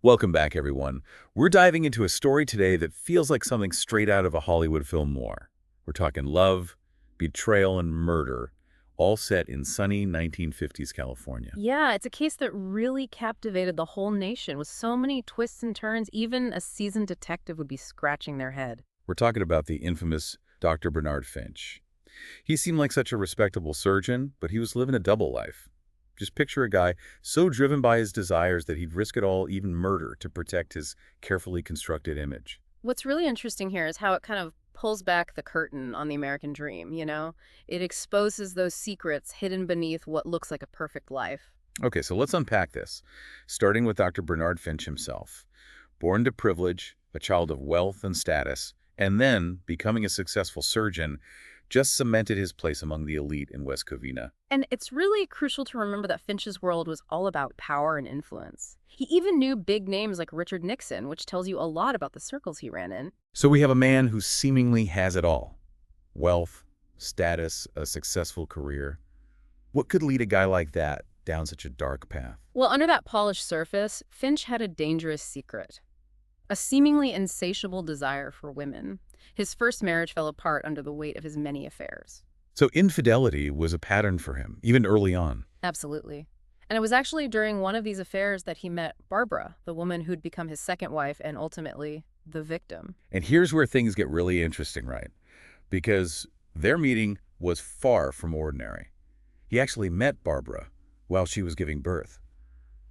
Welcome back, everyone. We're diving into a story today that feels like something straight out of a Hollywood film noir. We're talking love, betrayal, and murder, all set in sunny 1950s California. Yeah, it's a case that really captivated the whole nation with so many twists and turns, even a seasoned detective would be scratching their head. We're talking about the infamous Dr. Bernard Finch. He seemed like such a respectable surgeon, but he was living a double life. Just picture a guy so driven by his desires that he'd risk it all, even murder, to protect his carefully constructed image. What's really interesting here is how it kind of pulls back the curtain on the American dream, you know? It exposes those secrets hidden beneath what looks like a perfect life. Okay, so let's unpack this, starting with Dr. Bernard Finch himself. Born to privilege, a child of wealth and status, and then becoming a successful surgeon, just cemented his place among the elite in West Covina. And it's really crucial to remember that Finch's world was all about power and influence. He even knew big names like Richard Nixon, which tells you a lot about the circles he ran in. So we have a man who seemingly has it all. Wealth, status, a successful career. What could lead a guy like that down such a dark path? Well, under that polished surface, Finch had a dangerous secret. A seemingly insatiable desire for women. His first marriage fell apart under the weight of his many affairs. So infidelity was a pattern for him, even early on. Absolutely. And it was actually during one of these affairs that he met Barbara, the woman who'd become his second wife and ultimately the victim. And here's where things get really interesting, right? Because their meeting was far from ordinary. He actually met Barbara while she was giving birth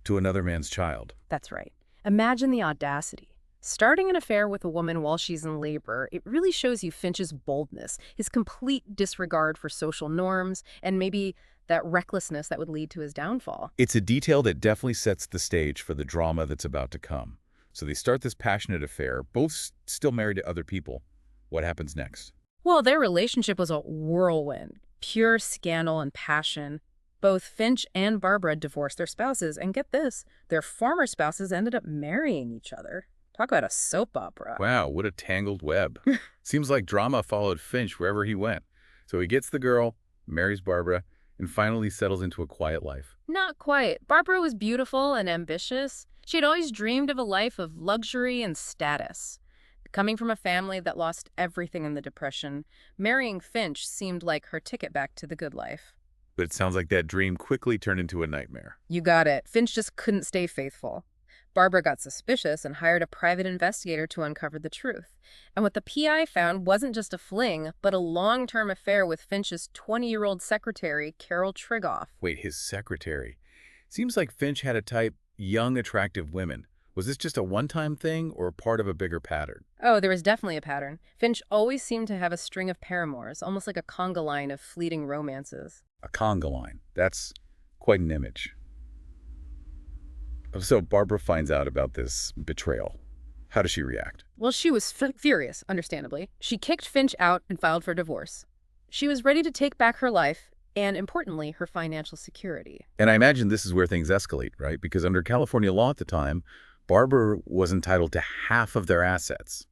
to another man's child. That's right. Imagine the audacity. Starting an affair with a woman while she's in labor, it really shows you Finch's boldness, his complete disregard for social norms, and maybe that recklessness that would lead to his downfall. It's a detail that definitely sets the stage for the drama that's about to come. So they start this passionate affair, both still married to other people. What happens next? Well, their relationship was a whirlwind, pure scandal and passion. Both Finch and Barbara divorced their spouses, and get this, their former spouses ended up marrying each other. Talk about a soap opera. Wow, what a tangled web. Seems like drama followed Finch wherever he went. So he gets the girl, marries Barbara, and finally settles into a quiet life. Not quite. Barbara was beautiful and ambitious. She had always dreamed of a life of luxury and status. Coming from a family that lost everything in the Depression, marrying Finch seemed like her ticket back to the good life. But it sounds like that dream quickly turned into a nightmare. You got it. Finch just couldn't stay faithful. Barbara got suspicious and hired a private investigator to uncover the truth. And what the PI found wasn't just a fling, but a long-term affair with Finch's 20-year-old secretary, Carol Trigoff. Wait, his secretary. Seems like Finch had a type, young, attractive women. Was this just a one-time thing or part of a bigger pattern? Oh, there was definitely a pattern. Finch always seemed to have a string of paramours, almost like a conga line of fleeting romances. A conga line. That's quite an image. So Barbara finds out about this betrayal. How does she react? Well, she was furious, understandably. She kicked Finch out and filed for divorce. She was ready to take back her life and, importantly, her financial security. And I imagine this is where things escalate, right? Because under California law at the time, Barbara was entitled to half of their assets.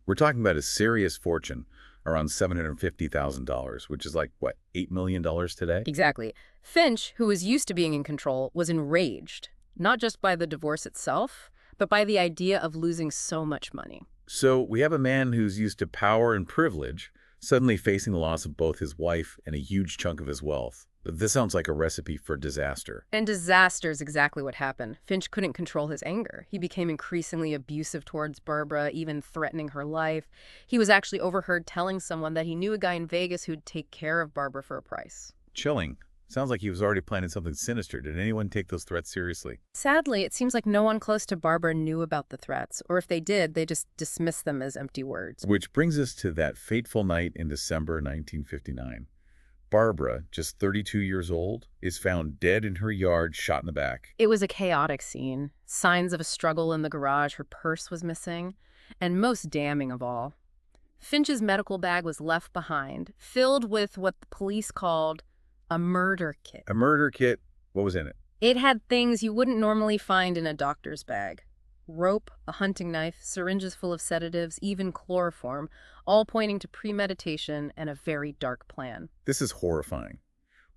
We're talking about a serious fortune, around $750,000, which is like, what, $8 million today? Exactly. Finch, who was used to being in control, was enraged, not just by the divorce itself, but by the idea of losing so much money. So we have a man who's used to power and privilege, suddenly facing the loss of both his wife and a huge chunk of his wealth. This sounds like a recipe for disaster. And disaster is exactly what happened. Finch couldn't control his anger. He became increasingly abusive towards Barbara, even threatening her life. He was actually overheard telling someone that he knew a guy in Vegas who'd take care of Barbara for a price. Chilling. Sounds like he was already planning something sinister. Did anyone take those threats seriously? Sadly, it seems like no one close to Barbara knew about the threats, or if they did, they just dismissed them as empty words. Which brings us to that fateful night in December 1959. Barbara, just 32 years old, is found dead in her yard, shot in the back. It was a chaotic scene. Signs of a struggle in the garage, her purse was missing, and most damning of all, Finch's medical bag was left behind, filled with what the police called a murder kit. A murder kit? What was in it? It had things you wouldn't normally find in a doctor's bag. Rope, a hunting knife, syringes full of sedatives, even chloroform, all pointing to premeditation and a very dark plan. This is horrifying.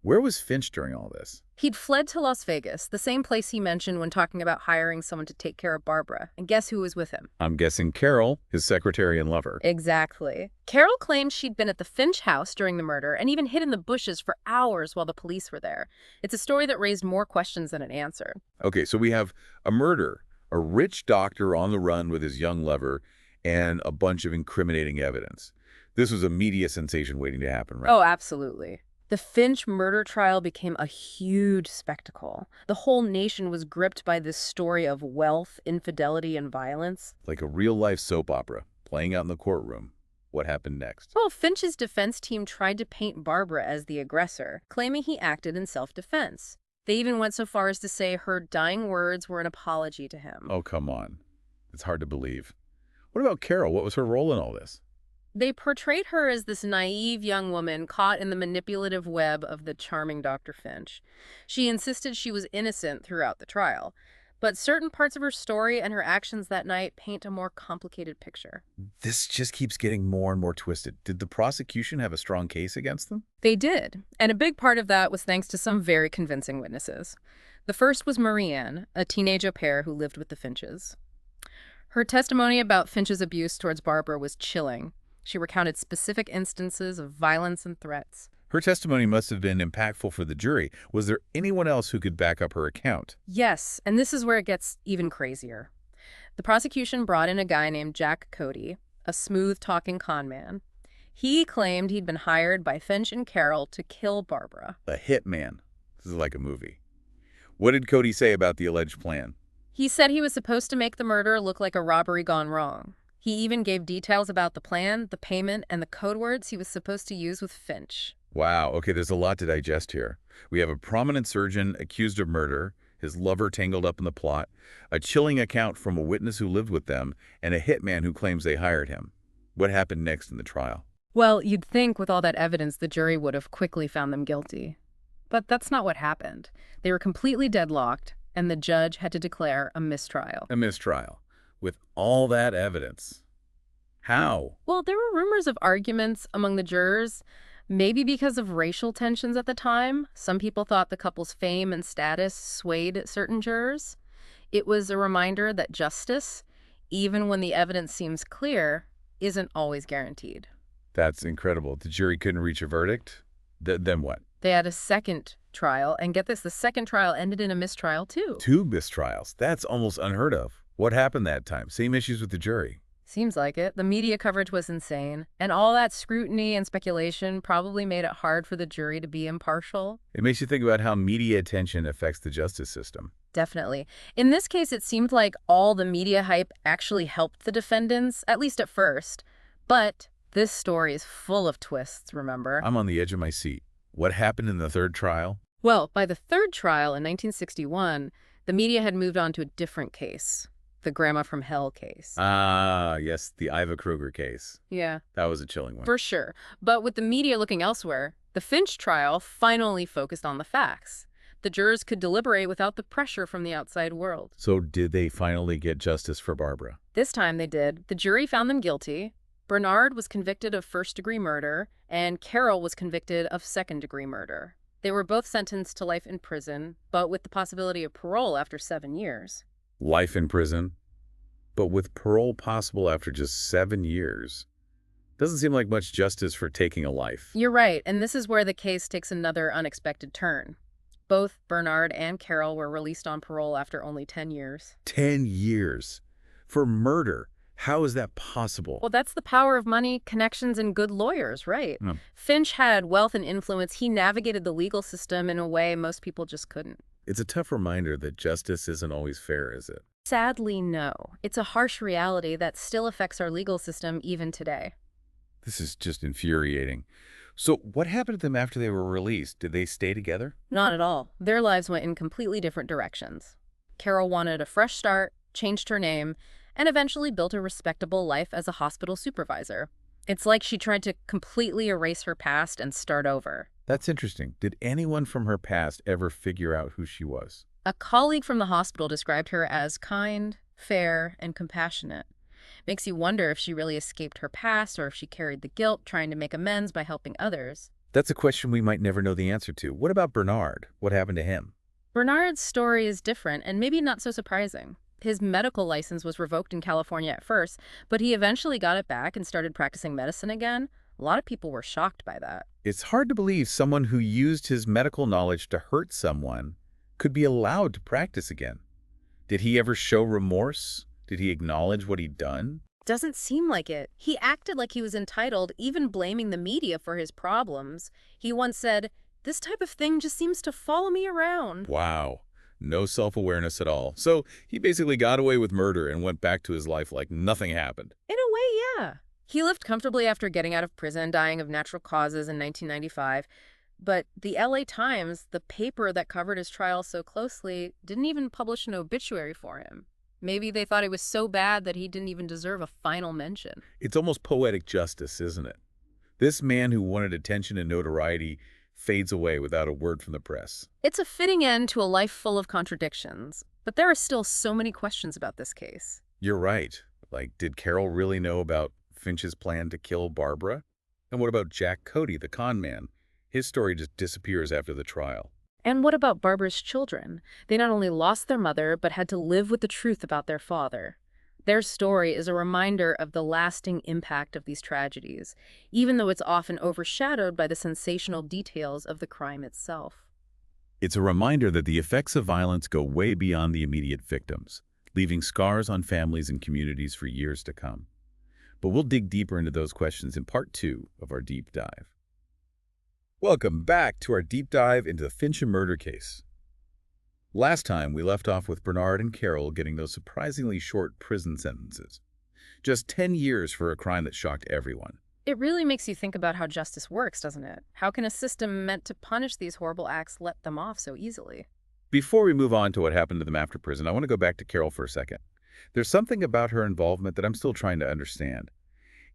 Where was Finch during all this? He'd fled to Las Vegas, the same place he mentioned when talking about hiring someone to take care of Barbara. And guess who was with him? I'm guessing Carol, his secretary and lover. Exactly. Carol claimed she'd been at the Finch house during the murder and even hid in the bushes for hours while the police were there. It's a story that raised more questions than it answered. Okay, so we have a murder, a rich doctor on the run with his young lover, and a bunch of incriminating evidence. This was a media sensation waiting to happen, right? Oh, absolutely. The Finch murder trial became a huge spectacle. The whole nation was gripped by this story of wealth, infidelity, and violence. Like a real-life soap opera playing out in the courtroom. What happened next? Well, Finch's defense team tried to paint Barbara as the aggressor, claiming he acted in self-defense. They even went so far as to say her dying words were an apology to him. Oh, come on. It's hard to believe. What about Carol? What was her role in all this? They portrayed her as this naive young woman caught in the manipulative web of the charming Dr. Finch. She insisted she was innocent throughout the trial, but certain parts of her story and her actions that night paint a more complicated picture. This just keeps getting more and more twisted. Did the prosecution have a strong case against them? They did, and a big part of that was thanks to some very convincing witnesses. The first was Marianne, a teenage au pair who lived with the Finches. Her testimony about Finch's abuse towards Barbara was chilling. She recounted specific instances of violence and threats. Her testimony must have been impactful for the jury. Was there anyone else who could back up her account? Yes, and this is where it gets even crazier. The prosecution brought in a guy named Jack Cody, a smooth-talking con man. He claimed he'd been hired by Finch and Carol to kill Barbara. A hitman. This is like a movie. What did Cody say about the alleged plan? He said he was supposed to make the murder look like a robbery gone wrong. He even gave details about the plan, the payment, and the code words he was supposed to use with Finch. Wow, okay, there's a lot to digest here. We have a prominent surgeon accused of murder, his lover tangled up in the plot, a chilling account from a witness who lived with them, and a hitman who claims they hired him. What happened next in the trial? Well, you'd think with all that evidence the jury would have quickly found them guilty. But that's not what happened. They were completely deadlocked, and the judge had to declare a mistrial. A mistrial. With all that evidence. How? Well, there were rumors of arguments among the jurors, maybe because of racial tensions at the time. Some people thought the couple's fame and status swayed certain jurors. It was a reminder that justice, even when the evidence seems clear, isn't always guaranteed. That's incredible. The jury couldn't reach a verdict? Then what? They had a second trial, and get this, the second trial ended in a mistrial, too. 2 mistrials. That's almost unheard of. What happened that time? Same issues with the jury. Seems like it. The media coverage was insane, and all that scrutiny and speculation probably made it hard for the jury to be impartial. It makes you think about how media attention affects the justice system. Definitely. In this case, it seemed like all the media hype actually helped the defendants, at least at first. But this story is full of twists, remember? I'm on the edge of my seat. What happened in the 3rd trial? Well, by the 3rd trial in 1961, the media had moved on to a different case. The Grandma from Hell case. Ah, yes, the Iva Kruger case. Yeah. That was a chilling one. For sure. But with the media looking elsewhere, the Finch trial finally focused on the facts. The jurors could deliberate without the pressure from the outside world. So did they finally get justice for Barbara? This time they did. The jury found them guilty. Bernard was convicted of first-degree murder, and Carol was convicted of second-degree murder. They were both sentenced to life in prison, but with the possibility of parole after 7 years. Life in prison, but with parole possible after just 7 years. Doesn't seem like much justice for taking a life. You're right, and this is where the case takes another unexpected turn. Both Bernard and Carol were released on parole after only 10 years. 10 years? For murder? How is that possible? Well, that's the power of money, connections, and good lawyers, right? Hmm. Finch had wealth and influence. He navigated the legal system in a way most people just couldn't. It's a tough reminder that justice isn't always fair, is it? Sadly, no. It's a harsh reality that still affects our legal system even today. This is just infuriating. So what happened to them after they were released? Did they stay together? Not at all. Their lives went in completely different directions. Carol wanted a fresh start, changed her name, and eventually built a respectable life as a hospital supervisor. It's like she tried to completely erase her past and start over. That's interesting. Did anyone from her past ever figure out who she was? A colleague from the hospital described her as kind, fair, and compassionate. Makes you wonder if she really escaped her past or if she carried the guilt trying to make amends by helping others. That's a question we might never know the answer to. What about Bernard? What happened to him? Bernard's story is different and maybe not so surprising. His medical license was revoked in California at first, but he eventually got it back and started practicing medicine again. A lot of people were shocked by that. It's hard to believe someone who used his medical knowledge to hurt someone could be allowed to practice again. Did he ever show remorse? Did he acknowledge what he'd done? Doesn't seem like it. He acted like he was entitled, even blaming the media for his problems. He once said, "This type of thing just seems to follow me around." Wow. No self-awareness at all. So he basically got away with murder and went back to his life like nothing happened. In a way, yeah. He lived comfortably after getting out of prison, dying of natural causes in 1995. But the LA Times, the paper that covered his trial so closely, didn't even publish an obituary for him. Maybe they thought it was so bad that he didn't even deserve a final mention. It's almost poetic justice, isn't it? This man who wanted attention and notoriety fades away without a word from the press. It's a fitting end to a life full of contradictions, but there are still so many questions about this case. You're right. Like, did Carol really know about Finch's plan to kill Barbara? And what about Jack Cody, the con man? His story just disappears after the trial. And what about Barbara's children? They not only lost their mother, but had to live with the truth about their father. Their story is a reminder of the lasting impact of these tragedies, even though it's often overshadowed by the sensational details of the crime itself. It's a reminder that the effects of violence go way beyond the immediate victims, leaving scars on families and communities for years to come. But we'll dig deeper into those questions in part 2 of our deep dive. Welcome back to our deep dive into the Finch murder case. Last time, we left off with Bernard and Carol getting those surprisingly short prison sentences. Just 10 years for a crime that shocked everyone. It really makes you think about how justice works, doesn't it? How can a system meant to punish these horrible acts let them off so easily? Before we move on to what happened to them after prison, I want to go back to Carol for a second. There's something about her involvement that I'm still trying to understand.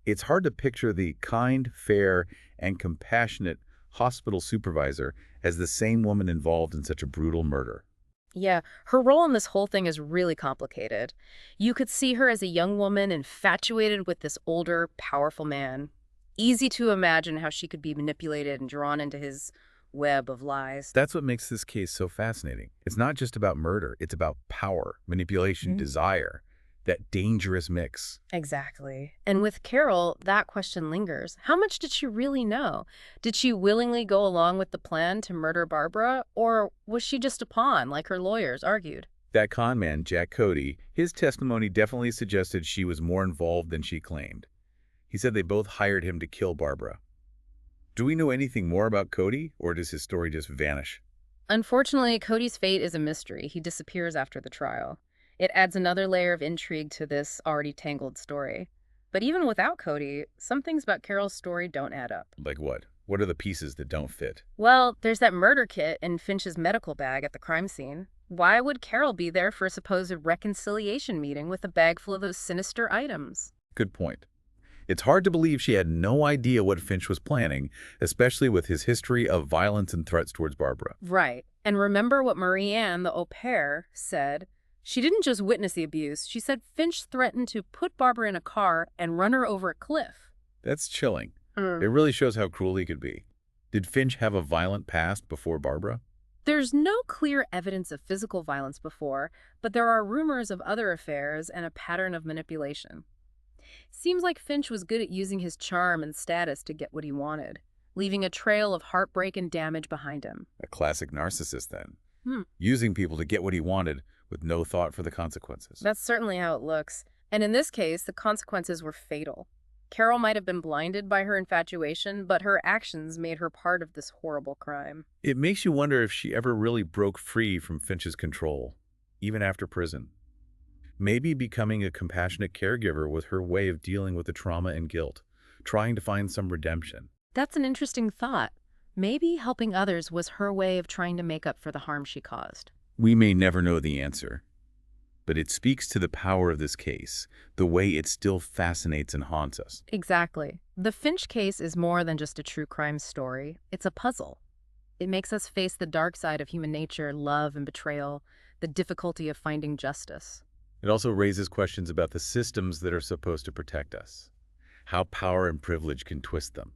It's hard to picture the kind, fair, and compassionate hospital supervisor as the same woman involved in such a brutal murder. Yeah, her role in this whole thing is really complicated. You could see her as a young woman infatuated with this older, powerful man. Easy to imagine how she could be manipulated and drawn into his web of lies. That's what makes this case so fascinating. It's not just about murder, it's about power, manipulation, desire, that dangerous mix. Exactly. And with Carol, that question lingers. How much did she really know? Did she willingly go along with the plan to murder Barbara, or was she just a pawn, like her lawyers argued? That con man, Jack Cody, his testimony definitely suggested she was more involved than she claimed. He said they both hired him to kill Barbara. Do we know anything more about Cody, or does his story just vanish? Unfortunately, Cody's fate is a mystery. He disappears after the trial. It adds another layer of intrigue to this already tangled story. But even without Cody, some things about Carol's story don't add up. Like what? What are the pieces that don't fit? Well, there's that murder kit in Finch's medical bag at the crime scene. Why would Carol be there for a supposed reconciliation meeting with a bag full of those sinister items? Good point. It's hard to believe she had no idea what Finch was planning, especially with his history of violence and threats towards Barbara. Right. And remember what Marie Anne, the au pair, said? She didn't just witness the abuse. She said Finch threatened to put Barbara in a car and run her over a cliff. That's chilling. It really shows how cruel he could be. Did Finch have a violent past before Barbara? There's no clear evidence of physical violence before, but there are rumors of other affairs and a pattern of manipulation. Seems like Finch was good at using his charm and status to get what he wanted, leaving a trail of heartbreak and damage behind him. A classic narcissist, then. Using people to get what he wanted with no thought for the consequences. That's certainly how it looks. And in this case, the consequences were fatal. Carol might have been blinded by her infatuation, but her actions made her part of this horrible crime. It makes you wonder if she ever really broke free from Finch's control, even after prison. Maybe becoming a compassionate caregiver was her way of dealing with the trauma and guilt, trying to find some redemption. That's an interesting thought. Maybe helping others was her way of trying to make up for the harm she caused. We may never know the answer, but it speaks to the power of this case, the way it still fascinates and haunts us. Exactly. The Finch case is more than just a true crime story. It's a puzzle. It makes us face the dark side of human nature, love and betrayal, the difficulty of finding justice. It also raises questions about the systems that are supposed to protect us, how power and privilege can twist them,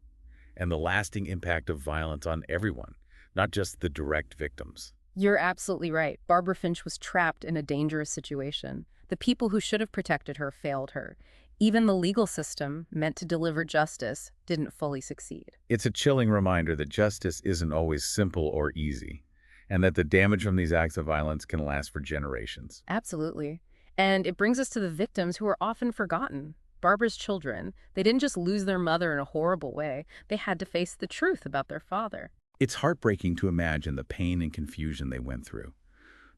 and the lasting impact of violence on everyone, not just the direct victims. You're absolutely right. Barbara Finch was trapped in a dangerous situation. The people who should have protected her failed her. Even the legal system, meant to deliver justice, didn't fully succeed. It's a chilling reminder that justice isn't always simple or easy, and that the damage from these acts of violence can last for generations. Absolutely. And it brings us to the victims who are often forgotten. Barbara's children. They didn't just lose their mother in a horrible way. They had to face the truth about their father. It's heartbreaking to imagine the pain and confusion they went through,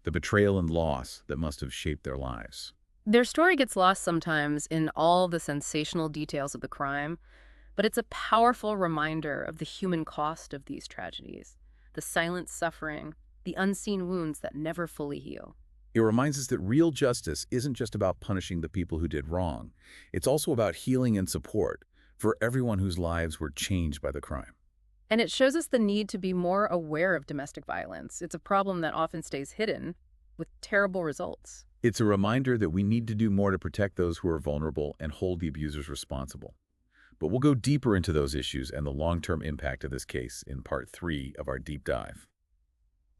the betrayal and loss that must have shaped their lives. Their story gets lost sometimes in all the sensational details of the crime, but it's a powerful reminder of the human cost of these tragedies, the silent suffering, the unseen wounds that never fully heal. It reminds us that real justice isn't just about punishing the people who did wrong. It's also about healing and support for everyone whose lives were changed by the crime. And it shows us the need to be more aware of domestic violence. It's a problem that often stays hidden, with terrible results. It's a reminder that we need to do more to protect those who are vulnerable and hold the abusers responsible. But we'll go deeper into those issues and the long-term impact of this case in part 3 of our deep dive.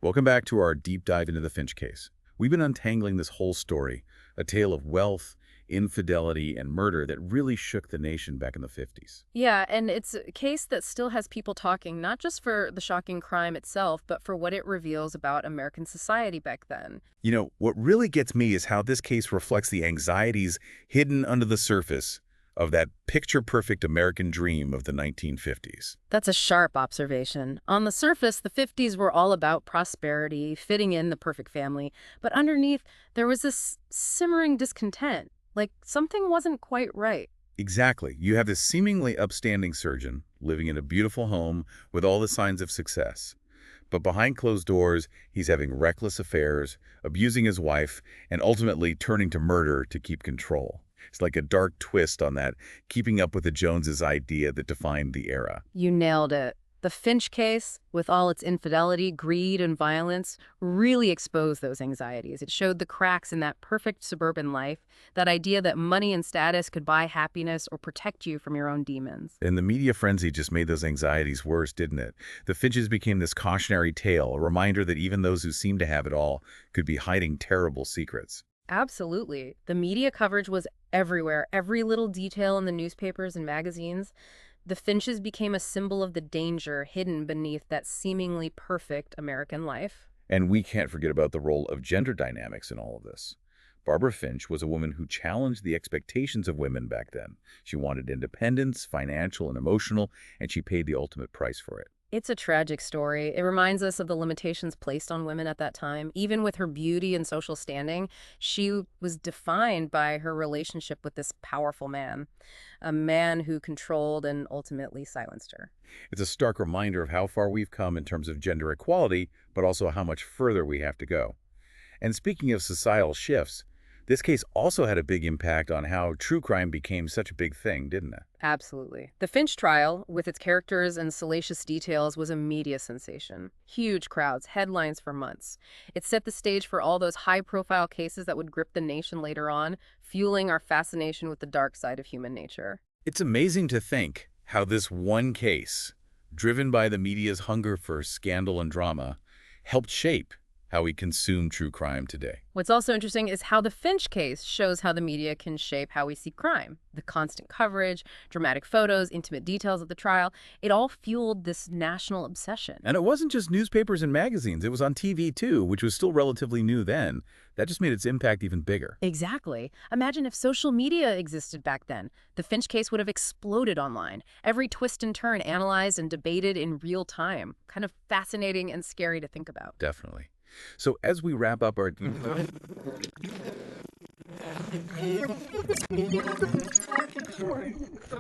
Welcome back to our deep dive into the Finch case. We've been untangling this whole story, a tale of wealth, infidelity, and murder that really shook the nation back in the 50s. Yeah, and it's a case that still has people talking, not just for the shocking crime itself, but for what it reveals about American society back then. You know, what really gets me is how this case reflects the anxieties hidden under the surface of that picture-perfect American dream of the 1950s. That's a sharp observation. On the surface, the 50s were all about prosperity, fitting in the perfect family, but underneath, there was this simmering discontent, like something wasn't quite right. Exactly. You have this seemingly upstanding surgeon living in a beautiful home with all the signs of success. But behind closed doors, he's having reckless affairs, abusing his wife, and ultimately turning to murder to keep control. It's like a dark twist on that keeping up with the Joneses idea that defined the era. You nailed it. The Finch case, with all its infidelity, greed, and violence, really exposed those anxieties. It showed the cracks in that perfect suburban life, that idea that money and status could buy happiness or protect you from your own demons. And the media frenzy just made those anxieties worse, didn't it? The Finches became this cautionary tale, a reminder that even those who seem to have it all could be hiding terrible secrets. Absolutely. The media coverage was everywhere, every little detail in the newspapers and magazines. The Finches became a symbol of the danger hidden beneath that seemingly perfect American life. And we can't forget about the role of gender dynamics in all of this. Barbara Finch was a woman who challenged the expectations of women back then. She wanted independence, financial and emotional, and she paid the ultimate price for it. It's a tragic story. It reminds us of the limitations placed on women at that time. Even with her beauty and social standing, she was defined by her relationship with this powerful man, a man who controlled and ultimately silenced her. It's a stark reminder of how far we've come in terms of gender equality, but also how much further we have to go. And speaking of societal shifts, this case also had a big impact on how true crime became such a big thing, didn't it? Absolutely. The Finch trial, with its characters and salacious details, was a media sensation. Huge crowds, headlines for months. It set the stage for all those high-profile cases that would grip the nation later on, fueling our fascination with the dark side of human nature. It's amazing to think how this one case, driven by the media's hunger for scandal and drama, helped shape how we consume true crime today. What's also interesting is how the Finch case shows how the media can shape how we see crime. The constant coverage, dramatic photos, intimate details of the trial, it all fueled this national obsession. And it wasn't just newspapers and magazines. It was on TV too, which was still relatively new then. That just made its impact even bigger. Exactly. Imagine if social media existed back then. The Finch case would have exploded online. Every twist and turn analyzed and debated in real time. Kind of fascinating and scary to think about. Definitely. So as we wrap up our...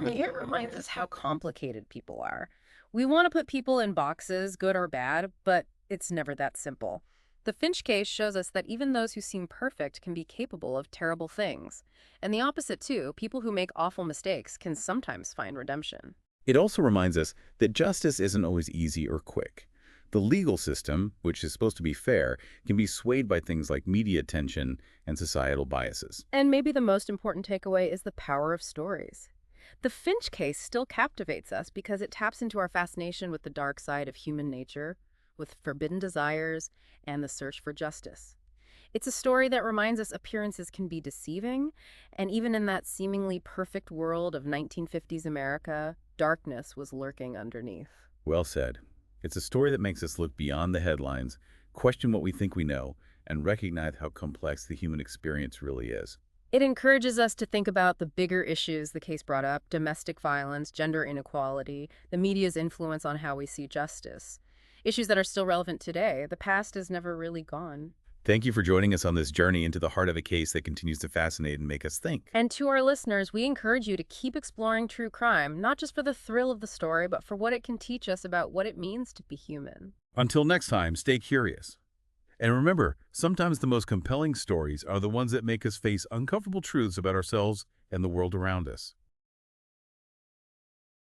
It reminds us how complicated people are. We want to put people in boxes, good or bad, but it's never that simple. The Finch case shows us that even those who seem perfect can be capable of terrible things. And the opposite too, people who make awful mistakes can sometimes find redemption. It also reminds us that justice isn't always easy or quick. The legal system, which is supposed to be fair, can be swayed by things like media attention and societal biases. And maybe the most important takeaway is the power of stories. The Finch case still captivates us because it taps into our fascination with the dark side of human nature, with forbidden desires, and the search for justice. It's a story that reminds us appearances can be deceiving, and even in that seemingly perfect world of 1950s America, darkness was lurking underneath. Well said. It's a story that makes us look beyond the headlines, question what we think we know, and recognize how complex the human experience really is. It encourages us to think about the bigger issues the case brought up: domestic violence, gender inequality, the media's influence on how we see justice. Issues that are still relevant today. The past is never really gone. Thank you for joining us on this journey into the heart of a case that continues to fascinate and make us think. And to our listeners, we encourage you to keep exploring true crime, not just for the thrill of the story, but for what it can teach us about what it means to be human. Until next time, stay curious. And remember, sometimes the most compelling stories are the ones that make us face uncomfortable truths about ourselves and the world around us.